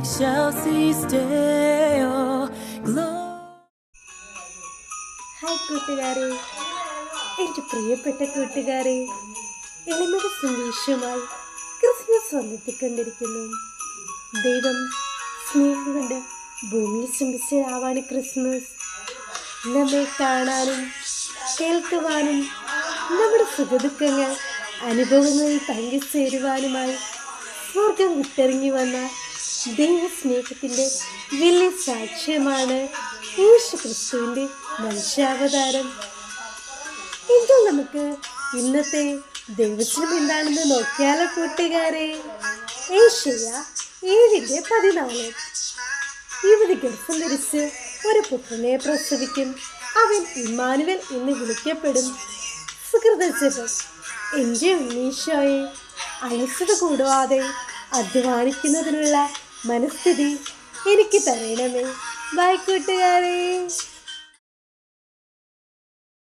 shall see stay or glow. Hi കൂട്ടുകാരെ, എൻ്റെ പ്രിയപ്പെട്ട കൂട്ടുകാരെ, എളിമ സന്ദേശവുമായി ക്രിസ്മസ് വന്നെത്തിക്കൊണ്ടിരിക്കുന്നു. ദൈവം സ്നേഹം കൊണ്ട് ഭൂമിയിൽ സംഭവിച്ചതാവാണ് ക്രിസ്മസ്. നമ്മെ കാണാനും കേൾക്കുവാനും നമ്മുടെ സുഖദുഃഖങ്ങൾ അനുഭവങ്ങളിൽ പങ്കുചേരുവാനുമായി സ്വർഗം വിട്ടിറങ്ങി വന്ന ദൈവസ്നേഹത്തിൻ്റെ വലിയ സാക്ഷ്യമാണ് യേശുക്രിസ്തുവിൻ്റെ മനുഷ്യാവതാരം. എങ്കിൽ നമുക്ക് ഇന്നത്തെ ദൈവവചനം എന്താണെന്ന് നോക്കിയാലോ കൂട്ടുകാരെ. ഏശയ്യ 7:14. യുവതി ഗർഭം ധരിച്ച് ഒരു പുത്രനെ പ്രസവിക്കും, അവൻ ഇമ്മാനുവേൽ എന്ന് വിളിക്കപ്പെടും. സുഹൃതജപം. എൻ്റെ ഉണ്ണീശോയെ, അലസത കൂടാതെ അധ്വാനിക്കുന്നതിനുള്ള മനസ്ഥിതി എനിക്ക് തരണമേ. ബൈ കൂട്ടുകാരെ.